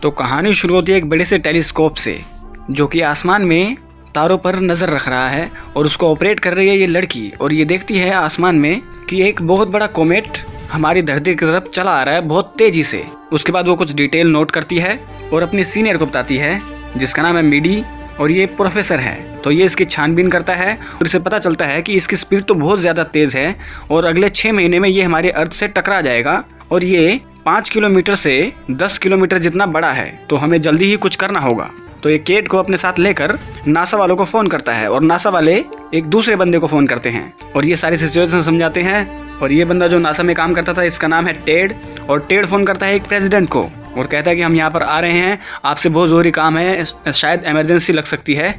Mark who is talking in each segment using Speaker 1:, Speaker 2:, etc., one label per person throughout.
Speaker 1: तो कहानी शुरू होती है एक बड़े से टेलीस्कोप से, जो कि आसमान में तारों पर नज़र रख रहा है और उसको ऑपरेट कर रही है ये लड़की। और ये देखती है आसमान में कि एक बहुत बड़ा कोमेट हमारी धरती की तरफ चला आ रहा है बहुत तेजी से। उसके बाद वो कुछ डिटेल नोट करती है और अपनी सीनियर को बताती है, जिसका नाम है मिडी, और ये प्रोफेसर है। तो ये इसकी छानबीन करता है और इसे पता चलता है कि इसकी स्पीड तो बहुत ज़्यादा तेज़ है और अगले 6 महीने में ये हमारे अर्थ से टकरा जाएगा और ये 5 किलोमीटर से 10 किलोमीटर जितना बड़ा है, तो हमें जल्दी ही कुछ करना होगा। तो ये केट को अपने साथ लेकर नासा वालों को फ़ोन करता है और नासा वाले एक दूसरे बंदे को फ़ोन करते हैं और ये सारी सिचुएशन समझाते हैं। और ये बंदा जो नासा में काम करता था, इसका नाम है टेड, और टेड फ़ोन करता है एक प्रेसिडेंट को और कहता है कि हम यहाँ पर आ रहे हैं, आपसे बहुत ज़रूरी काम है, शायद इमरजेंसी लग सकती है।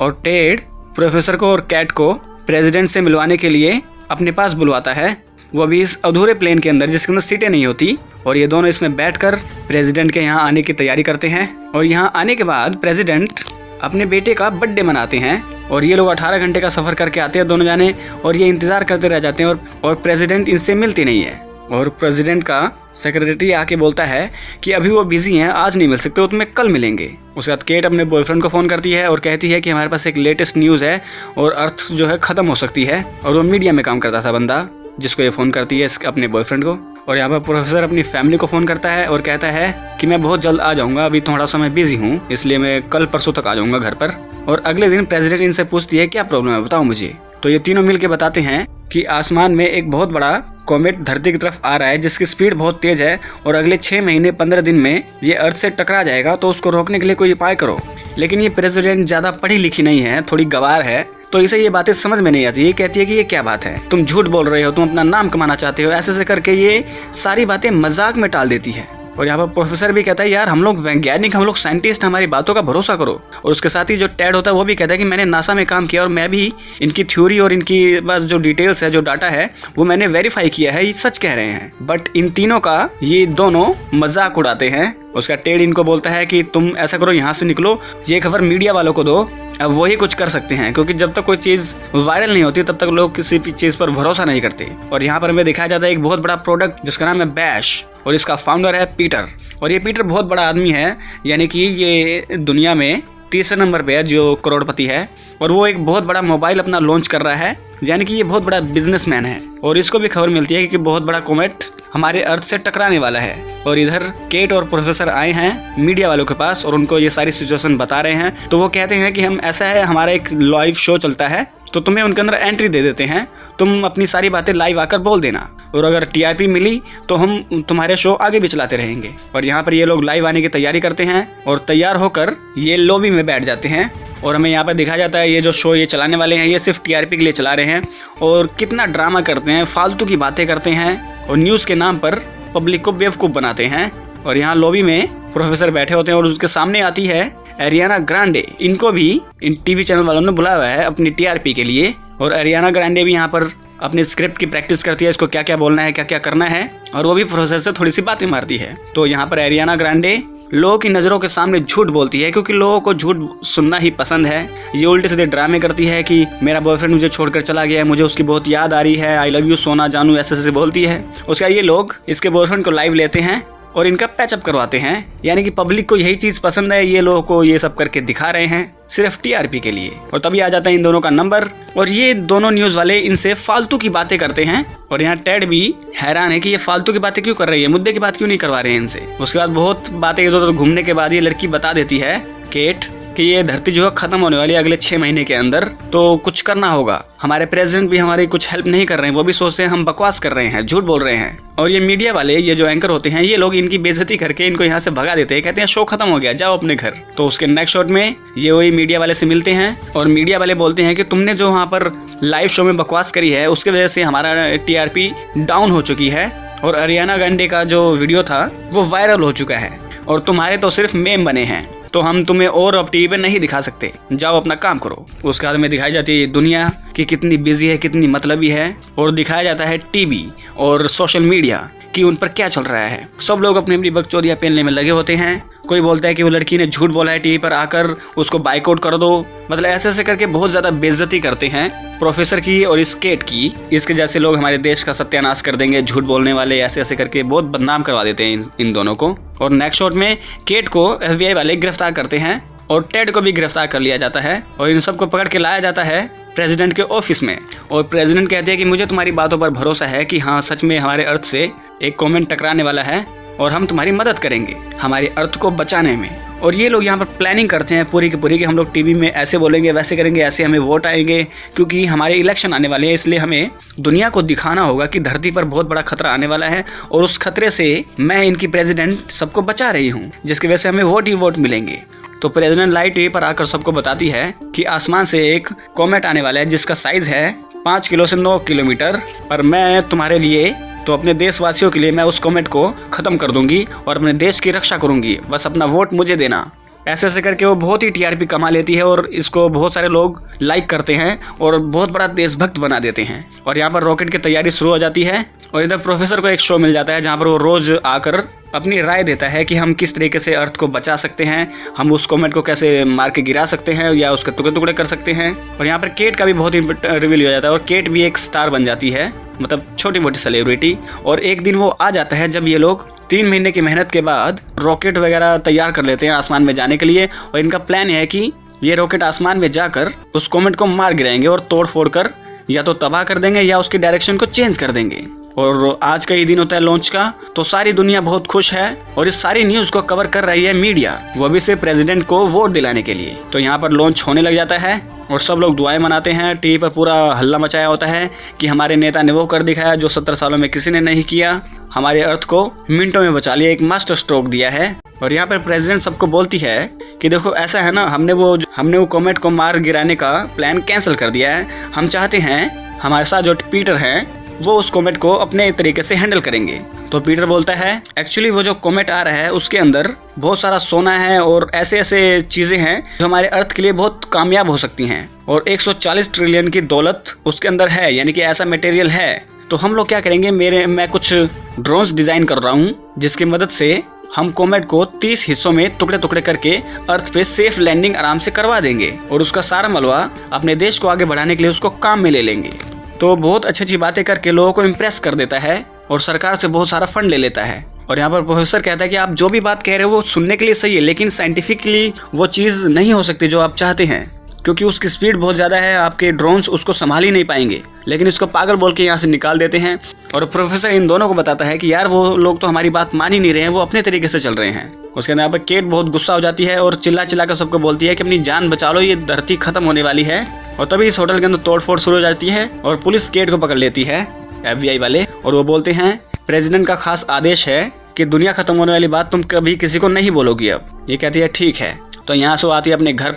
Speaker 1: और टेड प्रोफेसर को और कैट को प्रेसिडेंट से मिलवाने के लिए अपने पास बुलवाता है। वो अभी इस अधूरे प्लेन के अंदर, जिसके अंदर सीटें नहीं होती, और ये दोनों इसमें बैठकर प्रेसिडेंट के यहाँ आने की तैयारी करते हैं। और यहाँ आने के बाद प्रेसिडेंट अपने बेटे का बर्थडे मनाते हैं और ये लोग 18 घंटे का सफ़र करके आते हैं दोनों जाने, और ये इंतज़ार करते रह जाते हैं और प्रेसिडेंट इनसे मिलती नहीं है। और प्रेसिडेंट का सेक्रेटरी आके बोलता है कि अभी वो बिजी हैं, आज नहीं मिल सकते, वो तुम्हें कल मिलेंगे। उसके बाद केट अपने बॉयफ्रेंड को फ़ोन करती है और कहती है कि हमारे पास एक लेटेस्ट न्यूज़ है और अर्थ जो है ख़त्म हो सकती है। और वो मीडिया में काम करता था बंदा, जिसको ये फ़ोन करती है अपने बॉयफ्रेंड को। और यहाँ पर प्रोफेसर अपनी फैमिली को फ़ोन करता है और कहता है कि मैं बहुत जल्द आ जाऊँगा, अभी थोड़ा सा मैं बिजी हूँ, इसलिए मैं कल परसों तक आ जाऊँगा घर पर। और अगले दिन प्रेसिडेंट इनसे पूछती है क्या प्रॉब्लम है, बताओ मुझे। तो ये तीनों मिलके बताते हैं कि आसमान में एक बहुत बड़ा कॉमेट धरती की तरफ आ रहा है, जिसकी स्पीड बहुत तेज़ है और अगले 6 महीने 15 दिन में ये अर्थ से टकरा जाएगा, तो उसको रोकने के लिए कोई उपाय करो। लेकिन ये प्रेसिडेंट ज़्यादा पढ़ी लिखी नहीं है, थोड़ी गंवार है, तो इसे ये बातें समझ में नहीं आती। ये कहती है कि ये क्या बात है, तुम झूठ बोल रहे हो, तुम अपना नाम कमाना चाहते हो, ऐसे करके ये सारी बातें मजाक में टाल देती है। और यहाँ पर प्रोफेसर भी कहता है यार हम लोग वैज्ञानिक, हम लोग साइंटिस्ट, हमारी बातों का भरोसा करो। और उसके साथ ही जो टेड होता है वो भी कहता है कि मैंने नासा में काम किया और मैं भी इनकी थ्योरी और इनकी बस जो डिटेल्स है, जो डाटा है, वो मैंने वेरीफाई किया है, ये सच कह रहे हैं। बट इन तीनों का ये दोनों मजाक उड़ाते हैं। उसका टेड इनको बोलता है कि तुम ऐसा करो, यहाँ से निकलो, ये खबर मीडिया वालों को दो, अब वही कुछ कर सकते हैं, क्योंकि जब तक कोई चीज़ वायरल नहीं होती तब तक लोग किसी भी चीज़ पर भरोसा नहीं करते। और यहाँ पर हमें दिखाया जाता है एक बहुत बड़ा प्रोडक्ट जिसका नाम है बैश, और इसका फाउंडर है पीटर। और ये पीटर बहुत बड़ा आदमी है, यानी कि ये दुनिया में तीसरे नंबर पे है जो करोड़पति है, और वो एक बहुत बड़ा मोबाइल अपना लॉन्च कर रहा है, यानी कि ये बहुत बड़ा बिजनेसमैन है। और इसको भी खबर मिलती है कि बहुत बड़ा कॉमेट हमारे अर्थ से टकराने वाला है। और इधर केट और प्रोफेसर आए हैं मीडिया वालों के पास और उनको ये सारी सिचुएशन बता रहे हैं। तो वो कहते हैं कि हम ऐसा है, हमारा एक लाइव शो चलता है, तो तुम्हें उनके अंदर एंट्री दे देते हैं, तुम अपनी सारी बातें लाइव आकर बोल देना, और अगर टीआरपी मिली तो हम तुम्हारे शो आगे भी चलाते रहेंगे। और यहाँ पर ये लोग लाइव आने की तैयारी करते हैं और तैयार होकर ये लॉबी में बैठ जाते हैं। और हमें यहाँ पर दिखाया जाता है ये जो शो ये चलाने वाले हैं, ये सिर्फ टीआरपी के लिए चला रहे हैं, और कितना ड्रामा करते हैं, फालतू की बातें करते हैं और न्यूज़ के नाम पर पब्लिक को बेवकूफ़ बनाते हैं। और यहाँ लॉबी में प्रोफेसर बैठे होते हैं और उसके सामने आती है एरियाना ग्रांडे। इनको भी इन टीवी चैनल वालों ने बुलाया हुआ है अपनी टीआरपी के लिए, और एरियाना ग्रांडे भी यहाँ पर अपने स्क्रिप्ट की प्रैक्टिस करती है, इसको क्या क्या बोलना है, क्या क्या करना है, और वो भी प्रोफेसर से थोड़ी सी बातें मारती है। तो यहाँ पर एरियाना ग्रांडे लोगों की नज़रों के सामने झूठ बोलती है, क्योंकि लोगों को झूठ सुनना ही पसंद है। ये उल्टे सीधे ड्रामे करती है कि मेरा बॉयफ्रेंड मुझे छोड़कर चला गया है, मुझे उसकी बहुत याद आ रही है, आई लव यू सोना जानू, ऐसे बोलती है। उसका ये लोग इसके बॉयफ्रेंड को लाइव लेते हैं और इनका पैचअप करवाते हैं, यानी कि पब्लिक को यही चीज़ पसंद है, ये लोगों को ये सब करके दिखा रहे हैं सिर्फ टीआरपी के लिए। और तभी आ जाता है इन दोनों का नंबर, और ये दोनों न्यूज़ वाले इनसे फालतू की बातें करते हैं। और यहाँ टेड भी हैरान है कि ये फालतू की बातें क्यों कर रही है, मुद्दे की बात क्यों नहीं करवा रहे हैं इनसे। उसके बाद बहुत बातें इधर उधर घूमने के बाद ये लड़की बता देती है केट कि ये धरती जो है ख़त्म होने वाली है अगले 6 महीने के अंदर, तो कुछ करना होगा। हमारे प्रेसिडेंट भी हमारी कुछ हेल्प नहीं कर रहे हैं, वो भी सोचते हैं हम बकवास कर रहे हैं, झूठ बोल रहे हैं। और ये मीडिया वाले, ये जो एंकर होते हैं, ये लोग इनकी बेइज्जती करके इनको यहाँ से भगा देते हैं, कहते हैं शो खत्म हो गया, जाओ अपने घर। तो उसके नेक्स्ट शॉट में ये वही मीडिया वाले से मिलते हैं और मीडिया वाले बोलते हैं कि तुमने जो वहाँ पर लाइव शो में बकवास करी है उसकी वजह से हमारा टीआरपी डाउन हो चुकी है, और एरियाना ग्रांडे का जो वीडियो था वो वायरल हो चुका है, और तुम्हारे तो सिर्फ मेम बने हैं, तो हम तुम्हें और अब टीवी पे नहीं दिखा सकते, जाओ अपना काम करो। उसके बाद में दिखाई जाती है दुनिया कि कितनी बिजी है, कितनी मतलबी है, और दिखाया जाता है टीवी और सोशल मीडिया कि उन पर क्या चल रहा है। सब लोग अपनी अपनी बकचोदियाँ पेलने में लगे होते हैं। कोई बोलता है कि वो लड़की ने झूठ बोला है टीवी पर आकर, उसको बाइकआउट कर दो, मतलब ऐसे ऐसे करके बहुत ज़्यादा बेइज्जती करते हैं प्रोफेसर की और इस केट की। इसके जैसे लोग हमारे देश का सत्यानाश कर देंगे, झूठ बोलने वाले, ऐसे ऐसे करके बहुत बदनाम करवा देते हैं इन दोनों को। और नेक्स्ट शॉट में केट को FBI वाले गिरफ्तार करते हैं और टेड को भी गिरफ्तार कर लिया जाता है और इन सबको पकड़ के लाया जाता है प्रेसिडेंट के ऑफिस में। और प्रेसिडेंट कहते हैं कि मुझे तुम्हारी बातों पर भरोसा है कि हाँ सच में हमारे अर्थ से एक कॉमेट टकराने वाला है और हम तुम्हारी मदद करेंगे हमारे अर्थ को बचाने में। और ये लोग यहाँ पर प्लानिंग करते हैं पूरी की पूरी कि हम लोग टीवी में ऐसे बोलेंगे, वैसे करेंगे, ऐसे हमें वोट आएंगे, क्योंकि हमारे इलेक्शन आने वाले हैं। इसलिए हमें दुनिया को दिखाना होगा कि धरती पर बहुत बड़ा खतरा आने वाला है और उस खतरे से मैं इनकी प्रेसिडेंट सबको बचा रही हूँ, जिसकी वजह से हमें वोट ही वोट मिलेंगे। तो प्रेसिडेंट लाइट टीवी पर आकर सबको बताती है कि आसमान से एक कॉमेट आने वाला है जिसका साइज है 5 किलो से 9 किलोमीटर। पर मैं तुम्हारे लिए तो अपने देशवासियों के लिए मैं उस कॉमेट को खत्म कर दूंगी और अपने देश की रक्षा करूंगी, बस अपना वोट मुझे देना। ऐसे ऐसे करके वो बहुत ही TRP कमा लेती है और इसको बहुत सारे लोग लाइक करते हैं और बहुत बड़ा देशभक्त बना देते हैं। और यहाँ पर रॉकेट की तैयारी शुरू हो जाती है और इधर प्रोफेसर को एक शो मिल जाता है जहाँ पर वो रोज आकर अपनी राय देता है कि हम किस तरीके से अर्थ को बचा सकते हैं, हम उस कॉमेट को कैसे मार के गिरा सकते हैं या उसके टुकड़े टुकड़े कर सकते हैं। और यहाँ पर केट का भी बहुत ही रिवील हो जाता है और केट भी एक स्टार बन जाती है, मतलब छोटी मोटी सेलिब्रिटी। और एक दिन वो आ जाता है जब ये लोग 3 महीने की मेहनत के बाद रॉकेट वगैरह तैयार कर लेते हैं आसमान में जाने के लिए। और इनका प्लान है कि ये रॉकेट आसमान में जाकर उस कॉमेट को मार गिराएंगे और तोड़ फोड़ कर या तो तबाह कर देंगे या उसकी डायरेक्शन को चेंज कर देंगे। और आज का ही दिन होता है लॉन्च का, तो सारी दुनिया बहुत खुश है और इस सारी न्यूज को कवर कर रही है मीडिया, वो भी सिर्फ प्रेसिडेंट को वोट दिलाने के लिए। तो यहाँ पर लॉन्च होने लग जाता है और सब लोग दुआएं मनाते हैं। टीवी पर पूरा हल्ला मचाया होता है कि हमारे नेता ने वो कर दिखाया जो 70 सालों में किसी ने नहीं किया, हमारे अर्थ को मिनटों में बचा लिया, एक मास्टर स्ट्रोक दिया है। और यहाँ पर प्रेसिडेंट सबको बोलती है कि देखो ऐसा है ना, हमने वो कॉमेट को मार गिराने का प्लान कैंसिल कर दिया है। हम चाहते हैं हमारे साथ जो पीटर हैं वो उस कॉमेट को अपने तरीके से हैंडल करेंगे। तो पीटर बोलता है एक्चुअली वो जो कॉमेट आ रहा है उसके अंदर बहुत सारा सोना है और ऐसे ऐसे चीजें हैं जो हमारे अर्थ के लिए बहुत कामयाब हो सकती हैं और 140 ट्रिलियन की दौलत उसके अंदर है, यानी कि ऐसा मटेरियल है। तो हम लोग क्या करेंगे, मैं कुछ ड्रोन्स डिजाइन कर रहा हूँ जिसकी मदद से हम कॉमेट को 30 हिस्सों में टुकड़े टुकड़े करके अर्थ पे सेफ लैंडिंग आराम से करवा देंगे और उसका सारा मलबा अपने देश को आगे बढ़ाने के लिए उसको काम में ले लेंगे। तो बहुत अच्छी अच्छी बातें करके लोगों को इम्प्रेस कर देता है और सरकार से बहुत सारा फंड ले लेता है। और यहाँ पर प्रोफेसर कहता है कि आप जो भी बात कह रहे हो वो सुनने के लिए सही है, लेकिन साइंटिफिकली वो चीज़ नहीं हो सकती जो आप चाहते हैं, क्योंकि उसकी स्पीड बहुत ज़्यादा है, आपके ड्रोन्स उसको संभाल ही नहीं पाएंगे। लेकिन इसको पागल बोल के यहाँ से निकाल देते हैं। और प्रोफेसर इन दोनों को बताता है कि यार वो लोग तो हमारी बात मान ही नहीं रहे हैं, वो अपने तरीके से चल रहे हैं। उसके यहाँ पर केट बहुत गुस्सा हो जाती है और चिल्ला चिल्ला कर सबको बोलती है कि अपनी जान बचा लो, ये धरती खत्म होने वाली है। और तभी इस होटल के अंदर तोड़फोड़ शुरू हो जाती है और पुलिस केट को पकड़ लेती है, FBI वाले। और वो बोलते हैं प्रेसिडेंट का खास आदेश है कि दुनिया खत्म होने वाली बात तुम कभी किसी को नहीं बोलोगी। अब ये कहती है ठीक है। तो यहाँ से वो आती है अपने घर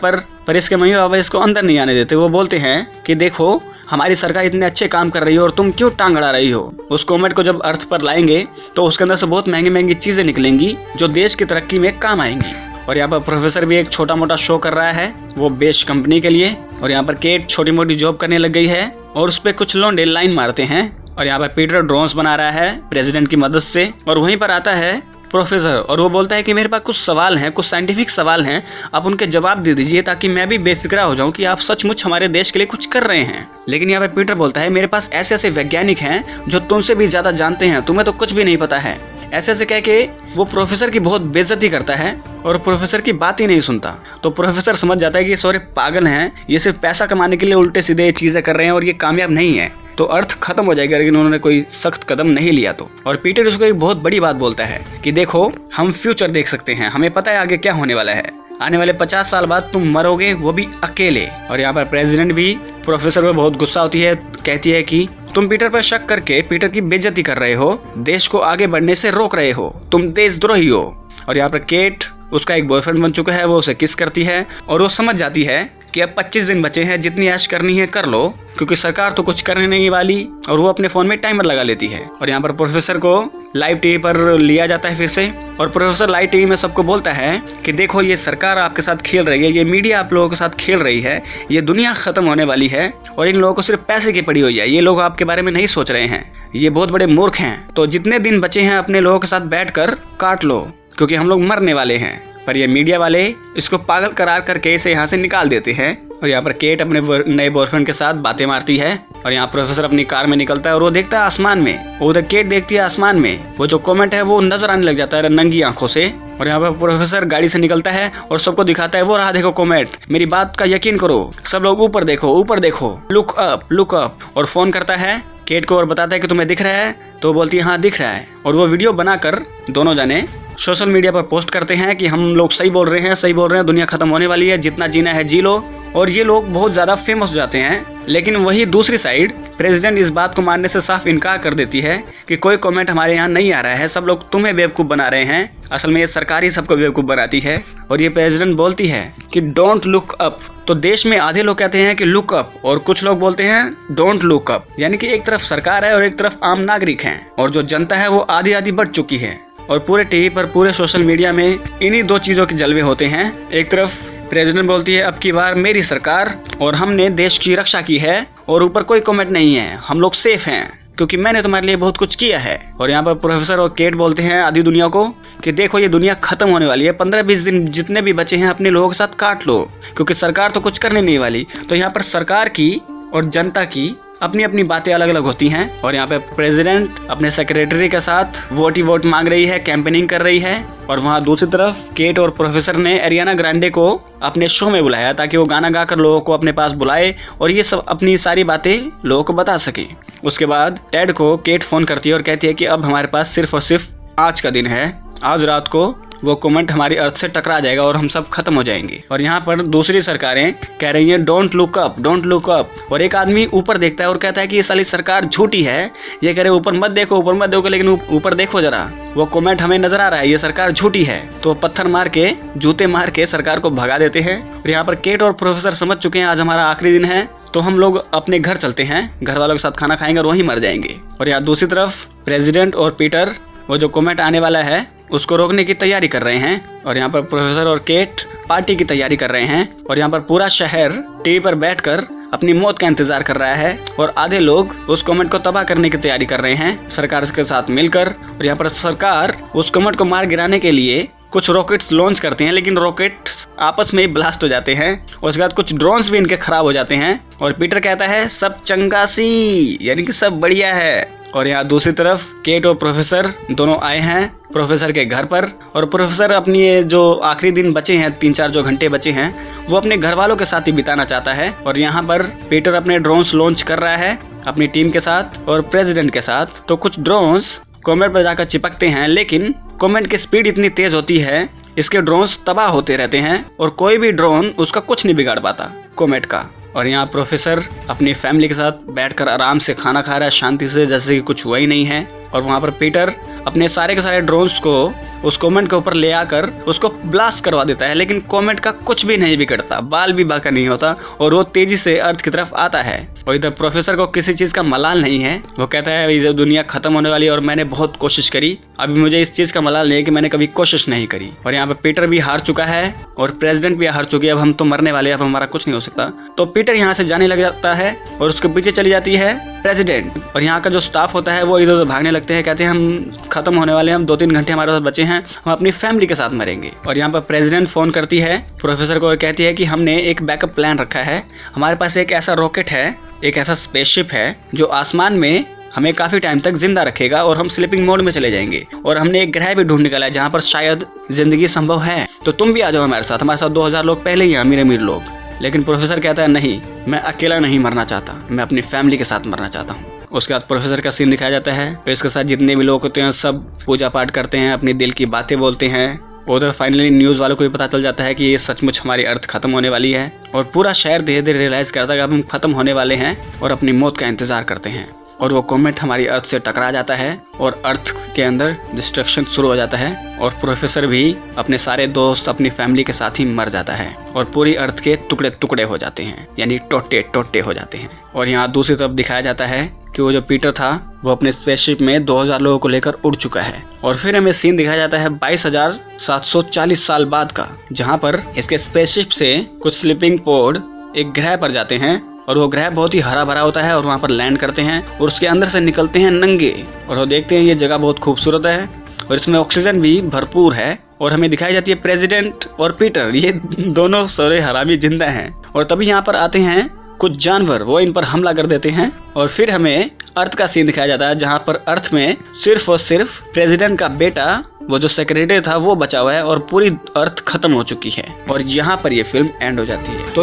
Speaker 1: पर इसके मम्मी पापा इसको अंदर नहीं आने देते। वो बोलते हैं कि देखो हमारी सरकार इतने अच्छे काम कर रही है और तुम क्यों टांग अड़ा रही हो। उस कॉमेट को जब अर्थ पर लाएंगे तो उसके अंदर से बहुत महंगी महंगी चीजें निकलेंगी जो देश की तरक्की में काम आएंगी। और यहाँ पर प्रोफेसर भी एक छोटा मोटा शो कर रहा है वो बेस्ट कंपनी के लिए। और यहाँ पर केट छोटी मोटी जॉब करने लग गई है और उस पर कुछ लौंडे लाइन मारते हैं। और यहाँ पर पीटर ड्रोन्स बना रहा है प्रेसिडेंट की मदद से। और वहीं पर आता है प्रोफेसर और वो बोलता है कि मेरे पास कुछ सवाल हैं, कुछ साइंटिफिक सवाल हैं, आप उनके जवाब दे दीजिए ताकि मैं भी बेफिक्रा हो जाऊं कि आप सचमुच हमारे देश के लिए कुछ कर रहे हैं। लेकिन यहाँ पर पीटर बोलता है मेरे पास ऐसे ऐसे वैज्ञानिक हैं जो तुमसे भी ज्यादा जानते हैं, तुम्हें तो कुछ भी नहीं पता है। ऐसे ऐसे कह के वो प्रोफेसर की बहुत बेइज्जती करता है और प्रोफेसर की बात ही नहीं सुनता। तो प्रोफेसर समझ जाता है कि ये सारे पागल हैं, ये सिर्फ पैसा कमाने के लिए उल्टे सीधे चीजें कर रहे हैं और ये कामयाब नहीं है, तो अर्थ खत्म हो जाएगा लेकिन उन्होंने कोई सख्त कदम नहीं लिया तो। और पीटर उसको एक बहुत बड़ी बात बोलता है कि देखो हम फ्यूचर देख सकते हैं, हमें पता है आगे क्या होने वाला है, आने वाले 50 साल बाद तुम मरोगे, वो भी अकेले। और यहाँ पर प्रेसिडेंट भी प्रोफेसर पर बहुत गुस्सा होती है, कहती है कि तुम पीटर पर शक करके पीटर की बेइज्जती कर रहे हो, देश को आगे बढ़ने से रोक रहे हो, तुम देशद्रोही हो। और यहाँ पर केट उसका एक बॉयफ्रेंड बन चुका है, वो उसे किस करती है और वो समझ जाती है कि अब 25 दिन बचे हैं, जितनी ऐश करनी है कर लो, क्योंकि सरकार तो कुछ करने नहीं वाली। और वो अपने फोन में टाइमर लगा लेती है। और यहाँ पर प्रोफेसर को लाइव टीवी पर लिया जाता है फिर से और प्रोफेसर लाइव टीवी में सबको बोलता है कि देखो ये सरकार आपके साथ खेल रही है, ये मीडिया आप लोगों के साथ खेल रही है, ये दुनिया खत्म होने वाली है और इन लोगों को सिर्फ पैसे की पड़ी हुई है, ये लोग आपके बारे में नहीं सोच रहे हैं, ये बहुत बड़े मूर्ख हैं। तो जितने दिन बचे हैं अपने लोगों के साथ बैठकर काट लो, क्योंकि हम लोग मरने वाले हैं। पर ये मीडिया वाले इसको पागल करार करके इसे यहाँ से निकाल देते हैं। और यहाँ पर केट अपने नए बॉयफ्रेंड के साथ बातें मारती है और यहाँ प्रोफेसर अपनी कार में निकलता है और वो देखता है आसमान में, उधर केट देखती है आसमान में, वो जो कॉमेट है वो नजर आने लग जाता है नंगी आंखों से। और यहाँ पर प्रोफेसर गाड़ी से निकलता है और सबको दिखाता है, वो रहा देखो कॉमेट, मेरी बात का यकीन करो, सब लोग ऊपर देखो, ऊपर देखो, लुक अप लुक अप। और फोन करता है केट को और बताता है कि तुम्हें दिख रहा है, तो वो बोलती है हाँ दिख रहा है। और वो वीडियो बनाकर दोनों जने सोशल मीडिया पर पोस्ट करते हैं कि हम लोग सही बोल रहे हैं, सही बोल रहे हैं, दुनिया खत्म होने वाली है, जितना जीना है जी लो। और ये लोग बहुत ज्यादा फेमस हो जाते हैं। लेकिन वही दूसरी साइड प्रेसिडेंट इस बात को मानने से साफ इनकार कर देती है कि कोई कमेंट हमारे यहाँ नहीं आ रहा है, सब लोग तुम्हें बेवकूफ़ बना रहे हैं, असल में ये सरकार ही सबको बेवकूफ़ बनाती है। और ये प्रेसिडेंट बोलती है कि डोंट लुक अप। तो देश में आधे लोग कहते हैं कि लुक अप और कुछ लोग बोलते हैं डोंट लुक अप, यानी कि एक तरफ सरकार है और एक तरफ आम नागरिक हैं और जो जनता है वो आधी आधी बढ़ चुकी है। और पूरे टीवी पर, पूरे सोशल मीडिया में इन्हीं दो चीज़ों के जलवे होते हैं। एक तरफ प्रेसिडेंट बोलती है अब की बार मेरी सरकार और हमने देश की रक्षा की है और ऊपर कोई कमेंट नहीं है, हम लोग सेफ हैं क्योंकि मैंने तुम्हारे लिए बहुत कुछ किया है। और यहाँ पर प्रोफेसर और केट बोलते हैं आधी दुनिया को कि देखो ये दुनिया खत्म होने वाली है, 15-20 दिन जितने भी बचे हैं अपने लोगों के साथ काट लो क्योंकि सरकार तो कुछ करने नहीं वाली। तो यहाँ पर सरकार की और जनता की अपनी अपनी बातें अलग अलग होती हैं। और यहाँ पे प्रेसिडेंट अपने सेक्रेटरी के साथ वोट ही वोट मांग रही है, कैंपेनिंग कर रही है। और वहाँ दूसरी तरफ केट और प्रोफेसर ने एरियाना ग्रांडे को अपने शो में बुलाया ताकि वो गाना गाकर लोगों को अपने पास बुलाए और ये सब अपनी सारी बातें लोगों को बता सके। उसके बाद टेड को केट फोन करती है और कहती है कि अब हमारे पास सिर्फ और सिर्फ आज का दिन है, आज रात को वो कॉमेट हमारी अर्थ से टकरा जाएगा और हम सब खत्म हो जाएंगे। और यहाँ पर दूसरी सरकारें कह रही हैं don't look up, don't look up. और एक आदमी ऊपर देखता है और कहता है कि ये साली सरकार झूठी है, ये कह रहे ऊपर मत देखो, ऊपर मत देखो, लेकिन ऊपर देखो जरा, वो कॉमेट हमें नजर आ रहा है, ये सरकार झूठी है। तो पत्थर मार के, जूते मार के सरकार को भगा देते हैं। और यहाँ पर केट और प्रोफेसर समझ चुके हैं आज हमारा आखिरी दिन है, तो हम लोग अपने घर चलते हैं, घर वालों के साथ खाना खाएंगे और वहीं मर जाएंगे। और यहाँ दूसरी तरफ प्रेसिडेंट और पीटर वो जो कॉमेट आने वाला है उसको रोकने की तैयारी कर रहे हैं। और यहाँ पर प्रोफेसर और केट पार्टी की तैयारी कर रहे हैं। और यहाँ पर पूरा शहर टीवी पर बैठकर अपनी मौत का इंतजार कर रहा है और आधे लोग उस कॉमेट को तबाह करने की तैयारी कर रहे हैं सरकार के साथ मिलकर। और यहाँ पर सरकार उस कॉमेट को मार गिराने के लिए कुछ रॉकेट्स लॉन्च करते हैं, लेकिन रॉकेट्स आपस में ही ब्लास्ट हो जाते हैं। और उसके बाद कुछ ड्रोन्स भी इनके खराब हो जाते हैं। और पीटर कहता है सब चंगासी, यानी कि सब बढ़िया है। और यहाँ दूसरी तरफ केट और प्रोफेसर दोनों आए हैं प्रोफेसर के घर पर। और प्रोफेसर अपनी जो आखिरी दिन बचे हैं, 3-4 जो घंटे बचे हैं, वो अपने घर वालों के साथ ही बिताना चाहता है। और यहाँ पर पीटर अपने ड्रोन्स लॉन्च कर रहा है अपनी टीम के साथ और प्रेसिडेंट के साथ। तो कुछ ड्रोन्स कॉमेट पर जाकर चिपकते हैं, लेकिन कॉमेट की स्पीड इतनी तेज होती है, इसके ड्रोन्स तबाह होते रहते हैं और कोई भी ड्रोन उसका कुछ नहीं बिगाड़ पाता कॉमेट का। और यहाँ प्रोफेसर अपनी फैमिली के साथ बैठकर आराम से खाना खा रहा है शांति से, जैसे कि कुछ हुआ ही नहीं है। और वहाँ पर पीटर अपने सारे के सारे ड्रोन्स को उस कॉमेट के ऊपर ले आकर उसको ब्लास्ट करवा देता है, लेकिन कॉमेट का कुछ भी नहीं बिगड़ता, बाल भी बाका नहीं होता और वो तेजी से अर्थ की तरफ आता है। और इधर प्रोफेसर को किसी चीज़ का मलाल नहीं है, वो कहता है ये दुनिया खत्म होने वाली है और मैंने बहुत कोशिश करी, अभी मुझे इस चीज़ का मलाल नहीं है कि मैंने कभी कोशिश नहीं करी। और यहाँ पर पीटर भी हार चुका है और प्रेसिडेंट भी हार चुकी है, अब हम तो मरने वाले हैं, अब हमारा कुछ नहीं हो सकता। तो पीटर यहाँ से जाने लग जाता है और उसके पीछे चली जाती है प्रेसिडेंट। और यहाँ का जो स्टाफ होता है वो इधर उधर भागने लगते हैं, कहते हैं हम खत्म होने वाले हैं, हम 2-3 घंटे हमारे पास बचे हैं, हम अपनी फैमिली के साथ मरेंगे। और यहाँ पर प्रेसिडेंट फोन करती है प्रोफेसर को और कहती है कि हमने एक बैकअप प्लान रखा है, हमारे पास एक ऐसा रॉकेट है, एक ऐसा स्पेसशिप है जो आसमान में हमें काफी टाइम तक जिंदा रखेगा और हम स्लीपिंग मोड में चले जाएंगे। और हमने एक ग्रह भी ढूंढ निकाला है जहाँ पर शायद जिंदगी संभव है, तो तुम भी आ जाओ हमारे साथ 2000 लोग पहले ही हैं, अमीर अमीर लोग। लेकिन प्रोफेसर कहता है नहीं, मैं अकेला नहीं मरना चाहता, मैं अपनी फैमिली के साथ मरना चाहता हूँ। उसके बाद प्रोफेसर का सीन दिखाया जाता है, तो इसके साथ जितने भी लोग होते हैं सब पूजा पाठ करते हैं, अपनी दिल की बातें बोलते हैं। उधर फाइनली न्यूज़ वालों को भी पता चल जाता है कि ये सचमुच हमारी अर्थ खत्म होने वाली है और पूरा शहर धीरे धीरे रियलाइज करता है कि अब हम खत्म होने वाले हैं और अपनी मौत का इंतजार करते हैं। और वो कॉमेट हमारी अर्थ से टकरा जाता है और अर्थ के अंदर डिस्ट्रक्शन शुरू हो जाता है और प्रोफेसर भी अपने सारे दोस्त अपनी फैमिली के साथ ही मर जाता है और पूरी अर्थ के टुकड़े टुकड़े हो जाते हैं, यानी टोटे टोटे हो जाते हैं। और यहाँ दूसरी तरफ दिखाया जाता है कि वो जो पीटर था वो अपने स्पेसशिप में 2000 लोगों को लेकर उड़ चुका है। और फिर हमें सीन दिखाया जाता है 22,740 साल बाद का, जहाँ पर इसके स्पेसशिप से कुछ स्लीपिंग पोड एक ग्रह पर जाते हैं और वो ग्रह बहुत ही हरा भरा होता है और वहाँ पर लैंड करते हैं और उसके अंदर से निकलते हैं नंगे। और वो देखते हैं ये जगह बहुत खूबसूरत है और इसमें ऑक्सीजन भी भरपूर है और हमें दिखाई जाती है प्रेसिडेंट और पीटर, ये दोनों सारे हरामी जिंदा हैं। और तभी यहाँ पर आते हैं कुछ जानवर, वो इन पर हमला कर देते हैं। और फिर हमें अर्थ का सीन दिखाया जाता है, जहाँ पर अर्थ में सिर्फ और सिर्फ प्रेसिडेंट का बेटा, वो जो सेक्रेटरी था, वो बचा हुआ है और पूरी अर्थ खत्म हो चुकी है। और यहाँ पर ये फिल्म एंड हो जाती है। तो